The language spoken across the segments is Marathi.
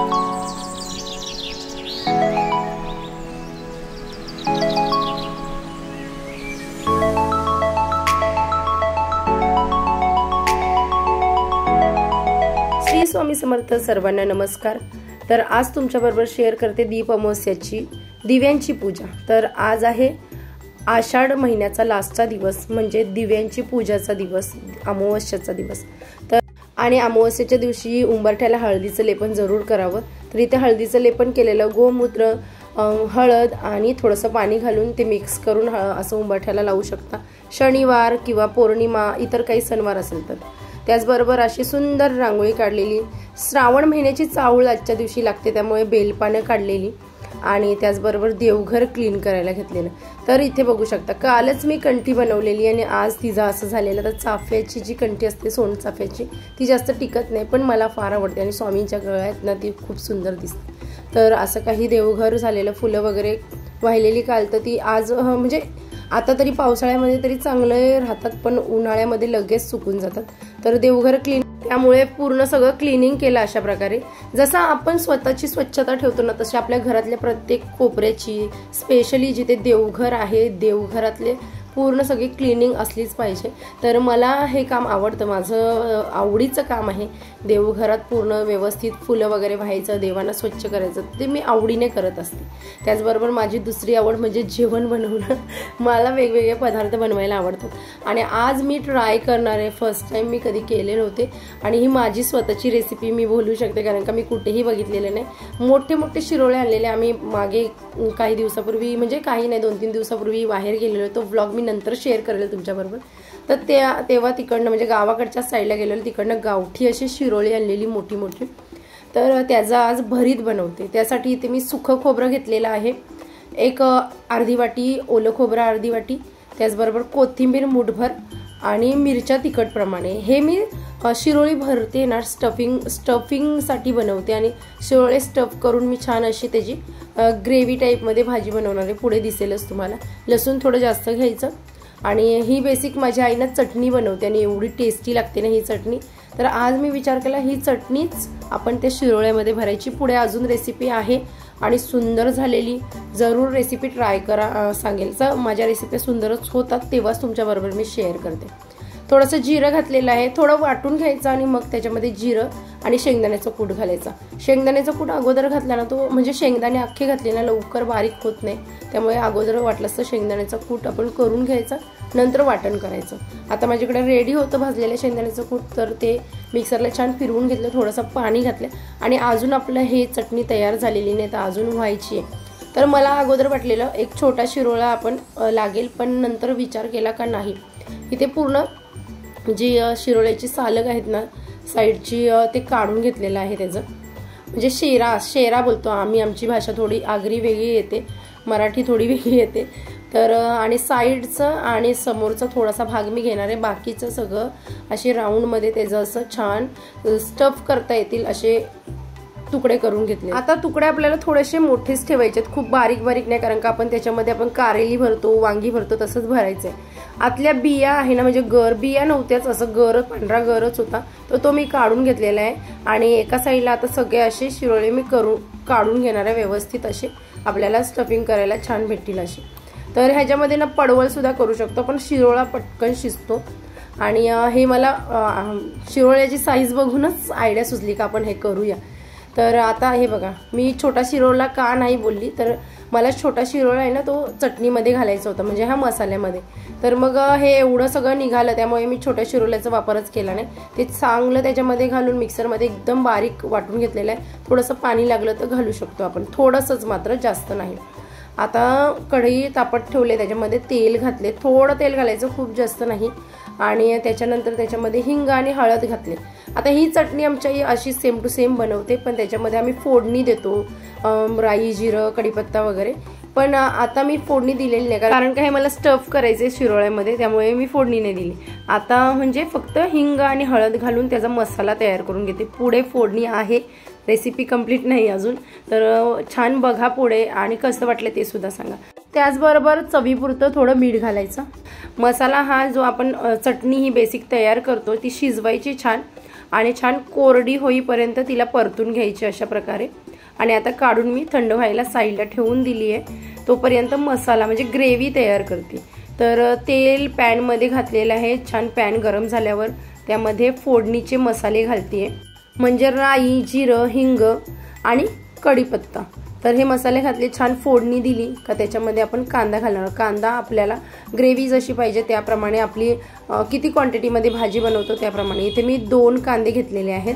श्री स्वामी समर्थ सर्वांना नमस्कार। तर आज तुमच्याबरोबर शेअर करते दीप अमावस्याची दिव्यांची पूजा। तर आज आहे आषाढ महिन्याचा लास्टचा दिवस, म्हणजे दिव्यांची पूजाचा दिवस, अमावस्याचा दिवस। तर आणि अमावस्याच्या दिवशी उंबरठ्याला हळदीचं लेपन जरूर करावं। तर इथे हळदीचं लेपन केलेलं गोमूत्र, हळद आणि थोडंसं पाणी घालून ते मिक्स करून असं उंबरठ्याला लावू शकता। शनिवार किंवा पौर्णिमा इतर काही सणवार असेल तर। त्याचबरोबर अशी सुंदर रांगोळी काढलेली, श्रावण महिन्याची चावळ आजच्या दिवशी लागते त्यामुळे बेलपानं काढलेली आणि त्याचबरोबर देवघर क्लीन करायला घेतलेलं। तर इथे बघू शकता कालच मी कंठी बनवलेली आणि आज तिचा असं झालेलं। तर चाफ्याची जी कंठी असते सोनचाफ्याची ती जास्त टिकत नाही, पण मला फार आवडते आणि स्वामींच्या गळ्यात ना ती खूप सुंदर दिसते। तर असं काही देवघर झालेलं, फुलं वगैरे वाहिलेली काल, तर ती आज म्हणजे आता तरी पावसाळ्यामध्ये तरी चांगले राहतात, पण उन्हाळ्यामध्ये लगेच सुकून जातात। तर देवघर क्लीन, त्यामुळे पूर्ण सगळं क्लिनिंग केलं अशा प्रकारे। जसं आपण स्वतःची स्वच्छता ठेवतो ना, तशी आपल्या घरातल्या प्रत्येक कोपऱ्याची, स्पेशली जिथे देवघर आहे देवघरातले पूर्ण सगळी क्लिनिंग असलीच पाहिजे। तर मला हे काम आवडतं, माझं आवडीचं काम आहे। देवघरात पूर्ण व्यवस्थित फुलं वगैरे व्हायचं, देवांना स्वच्छ करायचं, ते मी आवडीने करत असते। त्याचबरोबर माझी दुसरी आवड म्हणजे जेवण बनवणं। मला वेगवेगळे पदार्थ बनवायला आवडतात आणि आज मी ट्राय करणार आहे। फर्स्ट टाइम मी कधी केले नव्हते आणि ही माझी स्वतःची रेसिपी मी बोलू शकते, कारण का मी कुठेही बघितलेले नाही। मोठे मोठे शिरोळे आणलेले आम्ही मागे काही दिवसापूर्वी, म्हणजे काही नाही 2-3 दिवसापूर्वी बाहेर गेलेलो, तो व्लॉग मी नंतर शेअर करेल तुमच्याबरोबर। तर तेव्हा तिकडनं म्हणजे गावाकडच्या साईडला गेलेलो, तिकडनं गावठी अशी शिरोळी आणलेली मोठी मोठी। तर त्याचा आज भरीत बनवते। त्यासाठी इथे मी सुखं खोबरं घेतलेलं आहे, एक अर्धी वाटी ओलं खोबरं, अर्धी वाटी, त्याचबरोबर कोथिंबीर मुठभर आणि मिरच्या तिखट प्रमाणे। हे मी शिरोळी भरते ना स्टफिंगसाठी बनवते आणि शिरोळे स्टफ करून मी छान अशी त्याची ग्रेव्ही टाईपमध्ये भाजी बनवणार आहे। पुढे दिसेलच तुम्हाला। लसूण थोडं जास्त घ्यायचं आणि ही बेसिक माझ्या आईनं चटणी बनवते आणि एवढी टेस्टी लागते ना ही चटणी। तर आज मी विचार केला ही चटणीच आपण त्या शिरोळ्यामध्ये भरायची। पुढे अजून रेसिपी आहे आणि सुंदर झालेली, जरूर रेसिपी ट्राय करा। सांगेल तर माझ्या रेसिपी सुंदरच होतात, तेव्हाच तुमच्याबरोबर मी शेअर करते। थोडंसं जिरं घातलेलं आहे, थोडं वाटून घ्यायचं आणि मग त्याच्यामध्ये जिरं आणि शेंगदाण्याचं कूट घालायचा। शेंगदाण्याचं कूट अगोदर घातला ना, तो म्हणजे शेंगदाणे अख्खे घातले ना लवकर बारीक होत नाही, त्यामुळे अगोदर वाटलं असतं शेंगदाण्याचं कूट आपण करून घ्यायचं, नंतर वाटण करायचं। आता माझ्याकडे रेडी होतं भाजलेलं शेंगदाण्याचं कूट, तर ते मिक्सरला छान फिरवून घेतलं, थोडंसं पाणी घातलं आणि अजून आपलं हे चटणी तयार झालेली नाही, तर अजून व्हायची आहे। तर मला अगोदर वाटलेलं एक छोटा शिरोळा आपण लागेल, पण नंतर विचार केला का नाही, इथे पूर्ण जी शिरोळ्याची सालग आहेत ना साईडची, ते काढून घेतलेलं आहे। त्याचं म्हणजे शेरा बोलतो आम्ही, आमची भाषा थोडी आगरी वेगळी येते, मराठी थोडी वेगळी येते। तर आणि साईडचं आणि समोरचा थोडासा भाग मी घेणार आहे, बाकीचं सगळं असे राऊंडमध्ये त्याचं असं छान स्टफ करता येतील असे तुकडे करून घेतले। आता तुकडे आपल्याला थोडेसे मोठेच ठेवायचे, खूप बारीक बारीक नाही, कारण का आपण त्याच्यामध्ये आपण कारेली भरतो, वांगी भरतो, तसंच भरायचंय। आतल्या बिया आहे ना, म्हणजे बिया नव्हत्याच, असं पांढरा गरच होता, तर तो मी काढून घेतलेला आहे आणि एका साईडला आता सगळे असे शिरोळे मी काढून घेणार आहे व्यवस्थित, असे आपल्याला स्टफिंग करायला छान भेटतील असे। तर ह्याच्यामध्ये ना पडवळ सुद्धा करू शकतो, पण शिरोळा पटकन शिजतो आणि हे मला शिरोळ्याची साईज बघूनच आयडिया सुचली का आपण हे करूया। तर आता हे बघा, मी छोटा शिरोळा का नाही बोलली, तर मला छोटा शिरोळा आहे ना तो चटणीमध्ये घालायचा होता, म्हणजे ह्या मसाल्यामध्ये। तर मग हे एवढं सगळं निघालं, त्यामुळे मी छोट्या शिरोळ्याचा वापरच केला नाही। ते चांगलं त्याच्यामध्ये घालून मिक्सरमध्ये एकदम बारीक वाटून घेतलेलं आहे। थोडंसं पाणी लागलं तर घालू शकतो आपण, थोडंसंच मात्र, जास्त नाही। आता कढई तापत ठेवले, त्याच्यामध्ये तेल घातले, थोडं तेल घालायचं, खूप जास्त नाही, आणि त्याच्यानंतर त्याच्यामध्ये हिंग आणि हळद घातले। आता ही चटणी आमच्या अशी सेम टू सेम बनवते, पण त्याच्यामध्ये आम्ही फोडणी देतो, राई, जिरं, कढीपत्ता वगैरे, पण आता मी फोडणी दिलेली नाही, कारण का हे मला स्टफ करायचे शिरोळ्यामध्ये, त्यामुळे मी फोडणी नाही दिली। आता म्हणजे फक्त हिंग आणि हळद घालून त्याचा मसाला तयार करून घेते, पुढे फोडणी आहे। रेसिपी कंप्लीट नाही अजून, तर छान बघा पुढे आणि कसं वाटलं ते सुद्धा सांगा। त्याचबरोबर चवीपुरतं थोडं मीठ घालायचं। मसाला हा जो आपण चटणी ही बेसिक तयार करतो ती शिजवायची छान, आणि छान कोरडी होईपर्यंत तिला परतून घ्यायची अशा प्रकारे। आणि आता काढून मी थंड व्हायला साईडला ठेवून दिली आहे। तोपर्यंत मसाला म्हणजे ग्रेव्ही तयार करते। तर तेल पॅनमध्ये घातलेलं आहे। छान पॅन गरम झाल्यावर त्यामध्ये फोडणीचे मसाले घालते, म्हणजे राई, जिरं, हिंग आणि कढीपत्ता। तर हे मसाले घातले, छान फोडणी दिली का त्याच्यामध्ये आपण कांदा घालणार। कांदा आपल्याला ग्रेव्ही जशी पाहिजे त्याप्रमाणे, आपली किती क्वांटिटीमध्ये भाजी बनवतो त्याप्रमाणे। इथे मी 2 कांदे घेतलेले आहेत।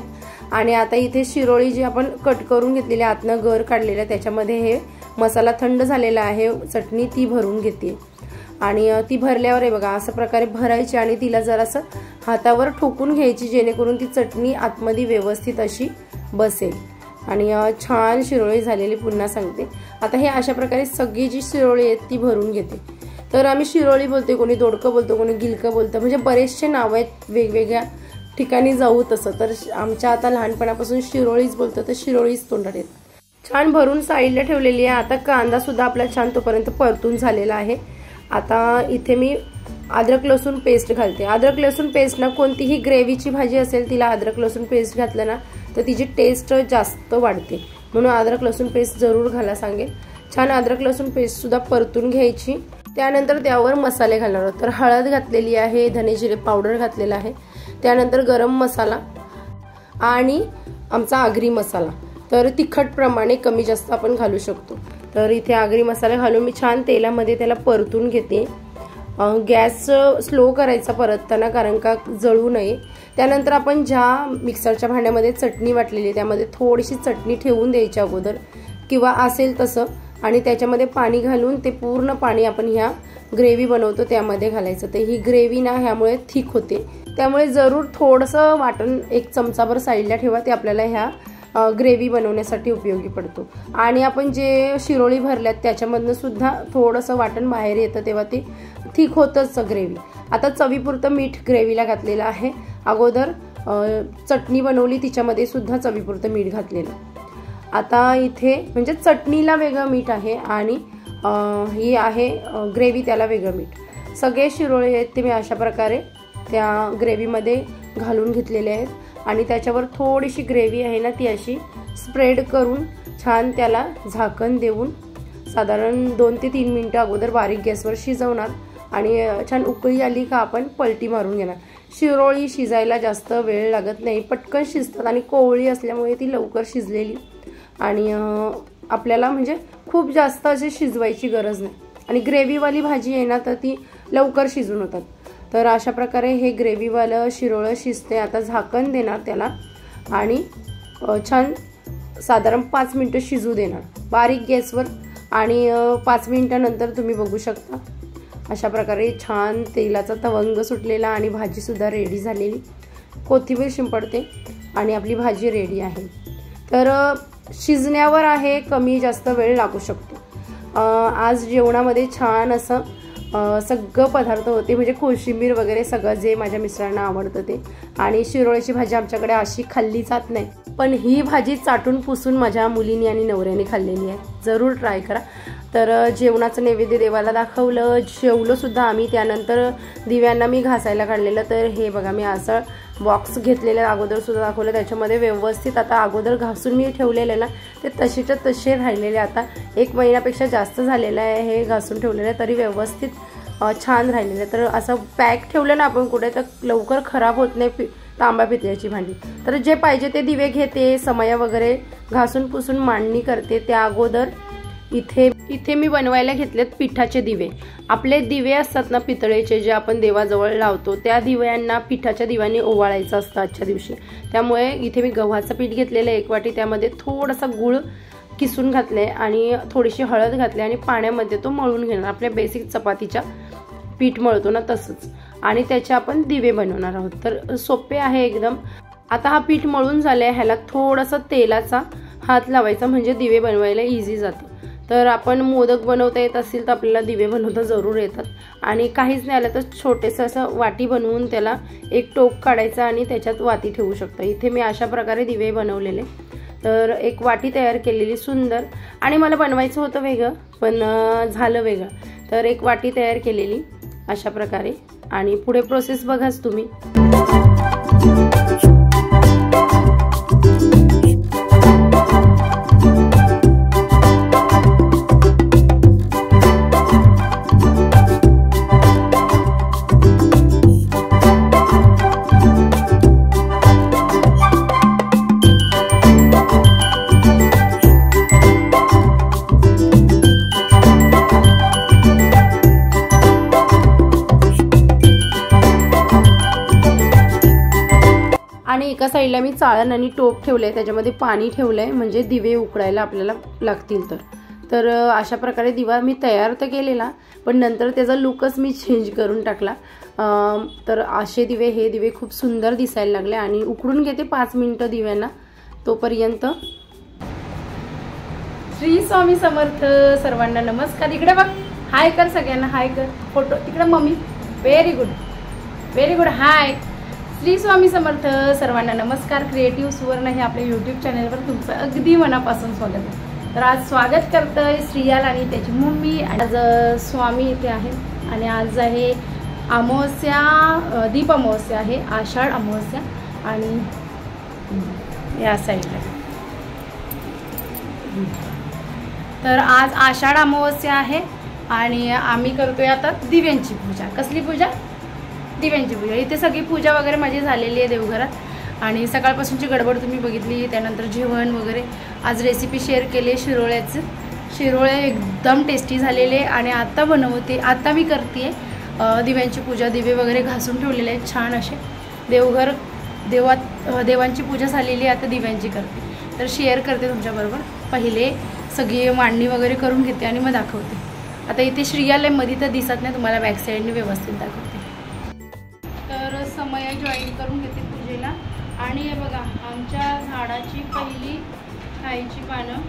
आणि आता इथे शिरोळी जी आपण कट करून घेतलेली, आतनं गर काढलेलं, त्याच्यामध्ये हे मसाला थंड झालेला आहे, चटणी ती भरून घेते। आणि ती भरल्यावर आहे बघा अशा प्रकारे भरायची आणि तिला जरासं हातावर ठोकून घ्यायची, जेणेकरून ती चटणी आतमध्ये व्यवस्थित अशी बसेल। आणि छान शिरोळी झालेली पुन्हा सांगते। आता हे अशा प्रकारे सगळी जी शिरोळी आहेत ती भरून घेते। तर आम्ही शिरोळी बोलते, कोणी दोडकं बोलतो, कोणी गिलकं बोलतं, म्हणजे बरेचसे नाव आहेत वेगवेगळ्या ठिकाणी जाऊ तसं। तर आमच्या आता लहानपणापासून शिरोळीच बोलतो, तर शिरोळीच तोंडात येत। छान भरून साईडला ठेवलेली आहे। आता कांदा सुद्धा आपला छान तोपर्यंत परतून झालेला आहे। आता इथे मी अद्रक लसूण पेस्ट घालते। अद्रक लसूण पेस्ट ना, कोणतीही ग्रेव्हीची भाजी असेल तिला अद्रक लसूण पेस्ट घातलं ना तर तिची टेस्ट जास्त वाढते, म्हणून अद्रक लसूण पेस्ट जरूर घाला सांगेल। छान अद्रक लसूण पेस्ट सुद्धा परतून घ्यायची। त्यानंतर त्यावर मसाले घालणार आहोत। तर हळद घातलेली आहे, धने जिरे पावडर घातलेला आहे, त्यानंतर गरम मसाला आणि आमचा आगरी मसाला। तर तिखट प्रमाणे कमी जास्त आपण घालू शकतो। तर इथे आगरी मसाला घालून मी छान तेलामध्ये त्याला परतून घेते। गॅस स्लो करायचा परतताना, कारण का जळू नये। त्यानंतर आपण ज्या मिक्सरच्या भांड्यामध्ये चटणी वाटलेली त्यामध्ये थोडीशी चटणी ठेवून द्यायची अगोदर, किंवा असेल तसं, आणि त्याच्यामध्ये पाणी घालून ते पूर्ण पाणी आपण ह्या ग्रेव्ही बनवतो त्यामध्ये घालायचं। तर ही ग्रेव्ही ना ह्यामुळे थिक होते, त्यामुळे जरूर थोडंसं वाटण 1 चमचाभर साईडला ठेवा, ते आपल्याला ह्या ग्रेव्ही बनवण्यासाठी उपयोगी पडतो। आणि आपण जे शिरोळी भरल्यात त्याच्यामधनं सुद्धा थोडंसं वाटण बाहेर येतं, तेव्हा ते थिक होतच ग्रेव्ही। आता चवीपुरतं मीठ ग्रेव्हीला घातलेलं आहे। अगोदर चटणी बनवली तिच्यामध्ये सुद्धा चवीपुरतं मीठ घातलेलं। आता इथे म्हणजे चटणीला वेगळं मीठ आहे आणि ही आहे ग्रेव्ही त्याला वेगळं मीठ। सगळे शिरोळे आहेत ते मी अशा प्रकारे त्या ग्रेव्हीमध्ये घालून घेतलेले आहेत। आणि त्याच्यावर थोडीशी ग्रेव्ही आहे ना ती अशी स्प्रेड करून छान त्याला झाकण देऊन साधारण 2 ते 3 मिनिटं अगोदर बारीक गॅसवर शिजवणार। आणि छान उकळी आली का आपण पलटी मारून घेणार। शिरोळी शिजायला जास्त वेळ लागत नाही, पटकन शिजतात आणि कोवळी असल्यामुळे ती लवकर शिजलेली, आणि आपल्याला म्हणजे खूप जास्त अशी शिजवायची गरज नाही। आणि ग्रेव्हीवाली भाजी आहे ना तर ती लवकर शिजून होतात। तर अशा प्रकारे हे ग्रेव्हीवालं शिरोळं शिजते। आता झाकण देणार त्याला आणि छान साधारण 5 मिनिटं शिजू देणार बारीक गॅसवर। आणि 5 मिनिटानंतर तुम्ही बघू शकता अशा प्रकारे छान तेलाचा तवंग सुटलेला आणि भाजी सुद्धा रेडी झालेली। कोथिंबीर शिंपडते आणि आपली भाजी रेडी आहे। तर शिजण्यावर आहे, कमी जास्त वेळ लागू शकतो। आज जेवणामध्ये छान असं सगळं पदार्थ होते, म्हणजे कोशिंबीर वगैरे सगळं जे माझ्या मिस्टरांना आवडतं ते। आणि शिरोळीची भाजी आमच्याकडे अशी खाल्ली जात नाही, पण ही भाजी चाटून पुसून माझ्या मुलीने आणि नवऱ्याने खाल्लेली आहे। जरूर ट्राय करा। तर जेवणाचं नैवेद्य देवाला दाखवलं, जेवलो सुद्धा आम्ही। त्यानंतर दिव्यांना मी घासायला काढलेलं। तर हे बघा मी असं बॉक्स घेतलेलं अगोदर सुद्धा दाखवलं, त्याच्यामध्ये व्यवस्थित आता अगोदर घासून मी ठेवलेलं ना ते तसेच्या तसे राहिलेले। आता 1 महिन्यापेक्षा जास्त झालेलं आहे हे घासून ठेवलेलं, तरी व्यवस्थित छान राहिलेलं। तर असं पॅक ठेवलं ना आपण कुठे तर लवकर खराब होत नाही तांबा पितळ्याची भांडी। तर जे पाहिजे ते दिवे घेते, समया वगैरे घासून पुसून मांडणी करते। त्या अगोदर इथे मी बनवायला घेतलेत पिठाचे दिवे। आपले दिवे असतात ना पितळेचे, जे आपण देवाजवळ लावतो, त्या दिव्यांना पिठाच्या दिव्याने ओवाळायचं असतं आजच्या दिवशी। त्यामुळे इथे मी गव्हाचं पीठ घेतलेलं 1 वाटी, त्यामध्ये थोडासा गूळ किसून घातले आणि थोडीशी हळद घातली आणि पाण्यामध्ये तो मळून घेणार, आपल्या बेसिक चपातीच्या पीठ मळतो ना तसंच। आणि त्याचे आपण दिवे बनवणार आहोत। तर सोपे आहे एकदम। आता हा पीठ मळून झाले, ह्याला थोडासा तेलाचा हात लावायचा, म्हणजे दिवे बनवायला इझी जातं। तर आपण मोदक बनवता येत असेल तर आपल्याला दिवे बनवता जरूर येतात। आणि काहीच नाही आलं तर छोटेसं असं वाटी बनवून त्याला एक टोक काढायचा आणि त्याच्यात वाती ठेवू शकता। इथे मी अशा प्रकारे दिवे बनवलेले। तर एक वाटी तयार केलेली सुंदर, आणि मला बनवायचं होतं वेगळं पण झालं वेगळं। तर एक वाटी तयार केलेली अशा प्रकारे, आणि पुढे प्रोसेस बघाच तुम्ही। एका साईडला मी चाळण आणि टोप ठेवले, त्याच्यामध्ये पाणी ठेवलंय म्हणजे दिवे उकडायला आपल्याला लागतील तर अशा प्रकारे दिवा मी तयार तर केलेला, पण नंतर त्याचा लुकच मी चेंज करून टाकला। तर असे दिवे, हे दिवे खूप सुंदर दिसायला लागले आणि उकडून घेते 5 मिनिटं दिव्यांना। तोपर्यंत श्री स्वामी समर्थ सर्वांना नमस्कार। इकडे बघ, हाय कर सगळ्यांना, हाय कर, फोटो तिकडे mummy, very good hi. Shri Swami Samarth सर्वांना नमस्कार। क्रिएटिव्ह सुवर्ण हे आपल्या यूट्यूब चॅनलवर तुमचं अगदी मनापासून स्वागत आहे। तर आज स्वागत करतोय श्रियाल आणि त्याची मम्मी। आज स्वामी इथे आहेत आणि आज आहे अमावस्या, दीप अमावस्या आहे, आषाढ अमावस्या आणि या साईडला। तर आज आषाढ अमावस्या आहे आणि आम्ही करतोय आता दिव्यांची पूजा। कसली पूजा? दिव्यांची पूजा। इथे सगळी पूजा वगैरे माझी झालेली आहे देवघरात आणि सकाळपासूनची गडबड तुम्ही बघितली। त्यानंतर जेवण वगैरे, आज रेसिपी शेअर केली शिरोळ्याचं। शिरोळे एकदम टेस्टी झालेले आणि आता बनवते, आता मी करते दिव्यांची पूजा। दिवे वगैरे घासून ठेवलेले आहेत छान असे। देवांची पूजा झालेली आहे, आता दिव्यांची करते। तर शेअर करते तुमच्याबरोबर। पहिले सगळी मांडणी वगैरे करून घेते आणि मग दाखवते। आता इथे श्रियाला मध्ये तर दिसत नाही, तुम्हाला बॅक साईडने व्यवस्थित दाखवते। तर समय जॉईन करून घेते पूजेला आणि हे बघा आमच्या झाडाची पहिली खायची पानं,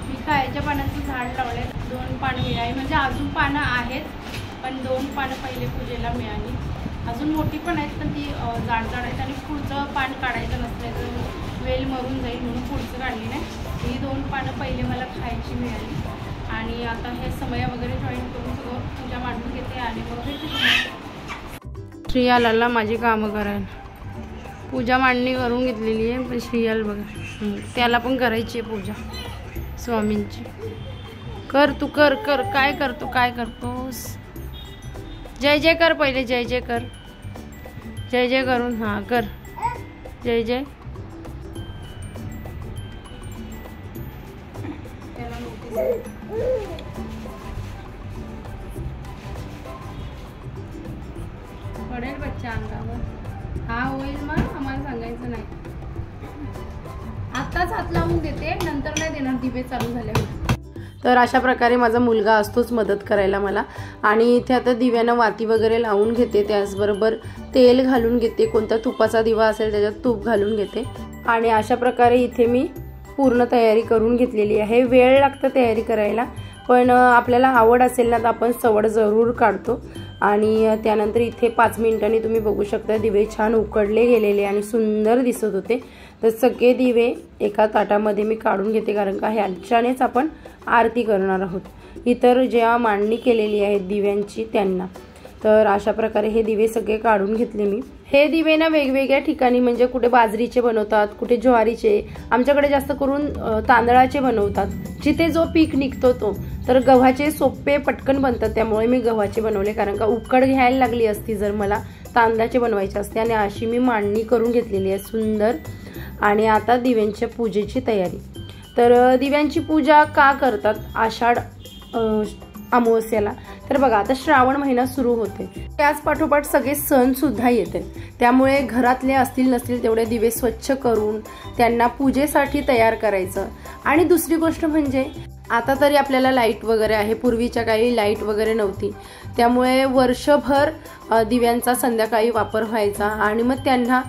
मी खायच्या पानाचं झाड लावले। 2 पानं मिळाली, म्हणजे अजून पानं आहेत पण 2 पानं पहिले पूजेला मिळाली। अजून मोठी पण आहेत पण ती जाड आहेत आणि पुढचं पान काढायचं नसतं तर वेल मरून जाईल म्हणून पुढचं काढली नाही। ही 2 पानं पहिले मला खायची मिळाली आणि आता हे समय वगैरे जॉईन करून सगळं पूजा मांडून घेते आणि मग भेटते। श्रियाला माझी कामं करायला पूजा मांडणी करून घेतलेली आहे, पण श्रियाल बघा त्याला पण करायची आहे पूजा स्वामींची। कर तू, कर कर, काय करतो, काय करतोस? जय जय कर पहिले, जय जय कर, जय जय करून हां कर, जय जय। पडेल बच्चा अंगावर, हा होईल मग आम्हाला सांगायचं नाही। आताच हात लावून देते, नंतर नाही देणार दिवे चालू झाल्यावर। तर अशा प्रकारे माझा मुलगा असतोच मदत करायला मला आणि इथे आता दिव्यांना वाती वगैरे लावून घेते, त्याचबरोबर तेल घालून घेते। कोणता तुपाचा दिवा असेल त्याच्यात तूप घालून घेते आणि अशा प्रकारे इथे मी पूर्ण तयारी करून घेतलेली आहे। वेळ लागतं तयारी करायला, पण आपल्याला आवड असेल ना तर आपण सवड जरूर काढतो। आणि त्यानंतर इथे 5 मिनिटांनी तुम्ही बघू शकता दिवे छान उकडले गेलेले आणि सुंदर दिसत होते। तर सगळे दिवे एका ताटामध्ये मी काढून घेते, कारण का ह्याच्यानेच आपण आरती करणार आहोत, इतर ज्या मांडणी केलेली आहे दिव्यांची त्यांना। तर अशा प्रकारे हे दिवे सगळे काढून घेतले मी। हे दिवे ना वेगवेगळ्या ठिकाणी, म्हणजे कुठे बाजरीचे बनवतात, कुठे ज्वारीचे, आमच्याकडे जास्त करून तांदळाचे बनवतात, जिथे जो पीक निघतो तो। तर गव्हाचे सोपे पटकन बनतात, त्यामुळे मी गव्हाचे बनवले, कारण का उकड घ्यायला लागली असती जर मला तांदळाचे बनवायचे असते। आणि अशी मी मांडणी करून घेतलेली आहे सुंदर। आणि आता दिव्यांच्या पूजेची तयारी। तर दिव्यांची पूजा का करतात आषाढ अमावस्याला? तर बघा आता श्रावण महिना सुरू होते, त्याच पाठोपाठ सगळे सण सुद्धा येते, त्यामुळे घरातले असतील नसतील तेवढे दिवे स्वच्छ करून त्यांना पूजेसाठी तयार करायचं। आणि दुसरी गोष्ट म्हणजे आता तरी आपल्याला लाईट वगैरे आहे, पूर्वीच्या काळी लाईट वगैरे नव्हती, त्यामुळे वर्षभर दिव्यांचा संध्याकाळी वापर व्हायचा आणि मग त्यांना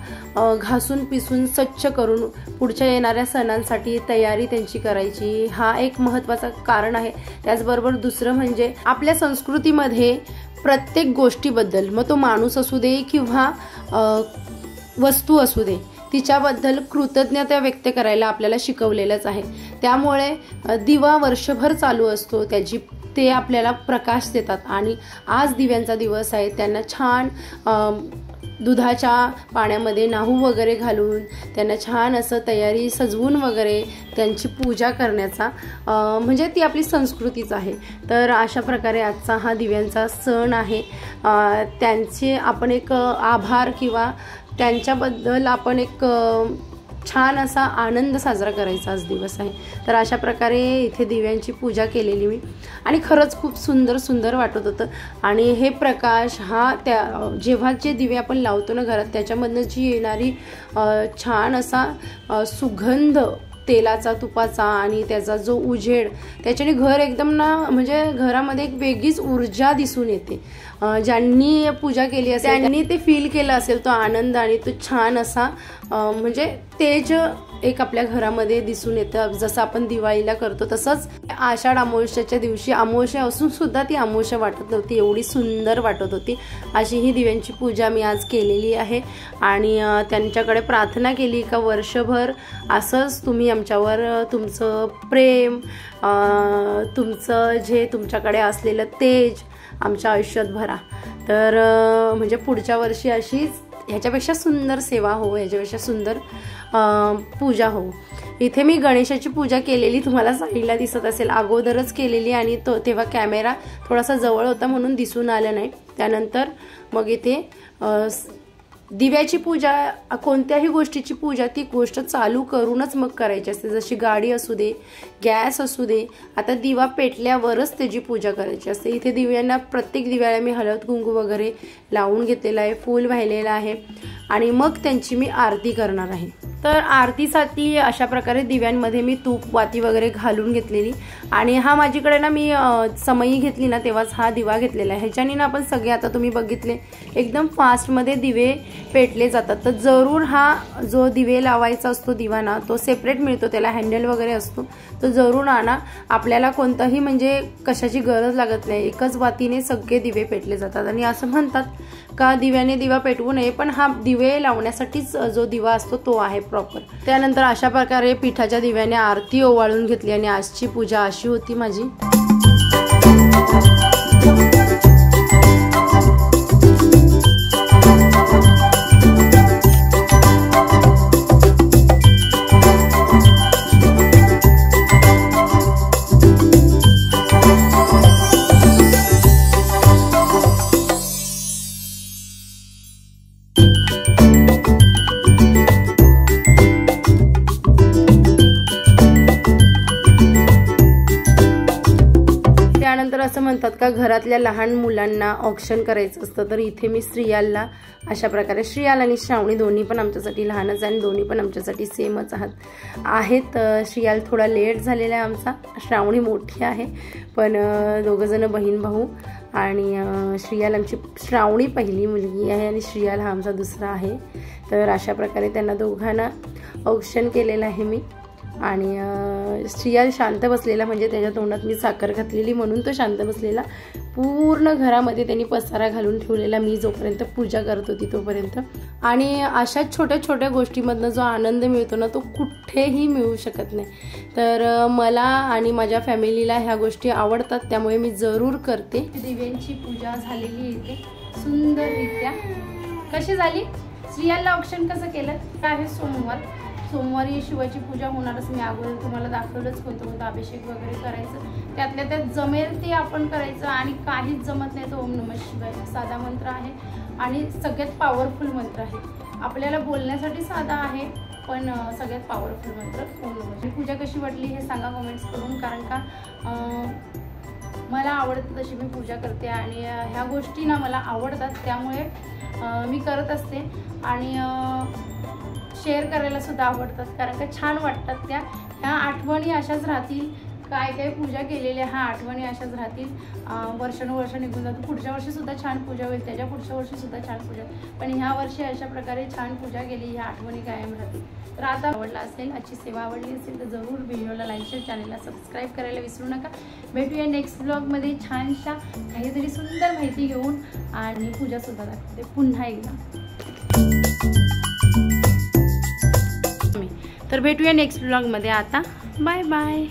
घासून पिसून स्वच्छ करून पुढच्या येणाऱ्या सणांसाठी तयारी त्यांची करायची। हा एक महत्त्वाचा कारण आहे। त्याचबरोबर दुसरं म्हणजे आपल्या संस्कृतीमध्ये प्रत्येक गोष्टीबद्दल, मग तो माणूस असू दे किंवा वस्तू असू दे, तिच्याबद्दल कृतज्ञता व्यक्त करायला आपल्याला शिकवलेलंच आहे। त्यामुळे दिवा वर्षभर चालू असतो, ते आपल्याला प्रकाश देतात। आणि आज दिव्यांचा दिवस आहे, त्यांना छान दुधाच्या पाण्यामध्ये नाहू वगैरे घालून त्यांना छान असं तयारी सजवून वगैरे त्यांची पूजा करण्याचा म्हणजे ती आपली संस्कृतीच आहे। तर अशा प्रकारे आजचा हा दिव्यांचा सण आहे। त्यांचे आपण एक आभार किंवा त्यांच्याबद्दल आपण एक छान असा आनंद साजरा करायचा आज दिवस आहे। तर अशा प्रकारे इथे दिव्यांची पूजा केलेली मी आणि खरंच खूप सुंदर सुंदर वाटत होतं। आणि हे प्रकाश हा त्या जेव्हा जे दिवे आपण लावतो ना घरात त्याच्यामधनं जी येणारी छान असा सुगंध तेलाचा तुपाचा आणि त्याचा जो उजेड त्याच्याने घर एकदम ना म्हणजे घरामध्ये एक वेगळीच ऊर्जा दिसून येते। ज्यांनी पूजा केली असेल त्यांनी ते फील केलं असेल तो आनंद आणि तो छान असा म्हणजे तेज एक आपल्या घरामध्ये दिसून येतं। जसं आपण दिवाळीला करतो तसंच आषाढ अमावस्येच्या दिवशी अमावस्या असून सुद्धा ती अमावस्या वाटत नव्हती, एवढी सुंदर वाटत होती। अशी ही दिव्यांची पूजा मी आज केलेली आहे आणि त्यांच्याकडे प्रार्थना केली का वर्षभर असंच तुम्ही आमच्यावर तुमचं प्रेम तुमचं जे तुमच्याकडे असलेलं तेज आमच्या आयुष्यात भरा। तर म्हणजे पुढच्या वर्षी अशीच ह्याच्यापेक्षा सुंदर सेवा हो, ह्याच्यापेक्षा सुंदर पूजा हो। इथे मी गणेशाची पूजा केलेली तुम्हाला साईडला दिसत असेल, अगोदरच केलेली आणि तेव्हा कॅमेरा थोडासा जवळ होता म्हणून दिसून आलं नाही। त्यानंतर मग इथे दिव्याची पूजा कोणत्याही गोष्टीची पूजा ती गोष्ट चालू करूनच मग करायची असते। जशी गाडी असू दे, गॅस असू दे, आता दिवा पेटल्यावरच त्याची पूजा करायची असते। इथे दिव्यांना प्रत्येक दिव्याला मी हळद कुंकू वगैरे लावून घेतलेला आहे, फूल वाहिलेलं आहे आणि मग त्यांची मी आरती करणार आहे। तर आरतीसाठी अशा प्रकारे दिव्यांमध्ये मी तूप वाती वगैरे घालून घेतलेली आणि हा माझ्याकडे ना मी समई घेतली ना तेव्हाच हा दिवा घेतलेला आहे। ह्याच्याने ना आपण सगळे आता तुम्ही बघितले एकदम फास्टमध्ये दिवे पेटले जातात। तर जरूर हा जो दिवे लावायचा असतो दिवा ना तो सेपरेट मिळतो, त्याला हँडल वगैरे असतो, तो जरूर आणा। आपल्याला कोणताही म्हणजे कशाची गरज लागत नाही, एकच वातीने सगळे दिवे पेटले जातात। आणि असं म्हणतात का दिव्याने दिवा पेटवू नये, पण हा दिवे लावण्यासाठीच जो दिवा असतो तो आहे प्रॉपर। त्यानंतर अशा प्रकारे पिठाच्या दिव्याने आरती ओवाळून घेतली आणि आजची पूजा अशी होती माझी। त्यानंतर असं म्हणतात का घरातल्या लहान मुलांना ऑक्शन करायचं असतं, तर इथे मी श्रियालला अशा प्रकारे, श्रियाल आणि श्रावणी दोन्ही पण आमच्यासाठी लहानच आणि दोन्ही पण आमच्यासाठी सेमच आहेत। श्रियाल थोडा लेट झालेला आहे आमचा, श्रावणी मोठी आहे पण दोघं जण बहीण भाऊ आणि श्रियाल आमची श्रावणी पहिली मुलगी आहे आणि श्रियाल हा आमचा दुसरा आहे। तर अशा प्रकारे त्यांना दोघांना ऑक्शन केलेलं आहे मी आणि श्रियाल शांत बसलेला म्हणजे त्याच्या तोंडात मी साखर घातलेली म्हणून तो शांत बसलेला। पूर्ण घरामध्ये त्यांनी पसारा घालून ठेवलेला मी जोपर्यंत पूजा करत होती तोपर्यंत। आणि अशा छोट्या छोट्या गोष्टीमधनं जो आनंद मिळतो ना तो कुठेही मिळू शकत नाही। तर मला आणि माझ्या फॅमिलीला ह्या गोष्टी आवडतात त्यामुळे मी जरूर करते। दिव्यांची पूजा झालेली इथे सुंदररित्या। कशी झाली? श्रियालला ऑक्शन कसं केलं? काय आहे सोमवारी शिवाची पूजा होणारच, मी अगोदर तुम्हाला दाखवलंच कोणतं अभिषेक वगैरे करायचं, त्यातल्या त्यात जमेल ते आपण करायचं आणि काहीच जमत नाही तर ओम नमः शिवाय साधा मंत्र आहे आणि सगळ्यात पॉवरफुल मंत्र आहे। आपल्याला बोलण्यासाठी साधा आहे पण सगळ्यात पॉवरफुल मंत्र ओम नमः शिवाय। पूजा कशी वाटली हे सांगा कमेंट्स करून, कारण का मला आवडतं तशी मी पूजा करते आणि ह्या गोष्टी ना मला आवडतात त्यामुळे मी करत असते आणि शेअर करायला सुद्धा आवडतात कारण का छान वाटतात ह्या आठवणी अशाच राहतील। काय काय पूजा केलेल्या ह्या आठवणी अशाच राहतील, वर्षानुवर्ष निघून जातो, पुढच्या वर्षी सुद्धा छान पूजा होईल, त्याच्या पुढच्या वर्षी सुद्धा छान पूजा, पण ह्या वर्षी अशा प्रकारे छान पूजा केली, ह्या आठवणी कायम राहतील। तर आता आवडला असेल, आजची सेवा आवडली असेल तर जरूर व्हिडिओला लाईक शेअर, चॅनलला सबस्क्राईब करायला विसरू नका। भेटूया नेक्स्ट ब्लॉगमध्ये छानशा काहीतरी सुंदर माहिती घेऊन आणि पूजा सुद्धा दाखवते पुन्हा एकदा। तर भेटूया नेक्स्ट ब्लॉगमध्ये, आता बाय बाय।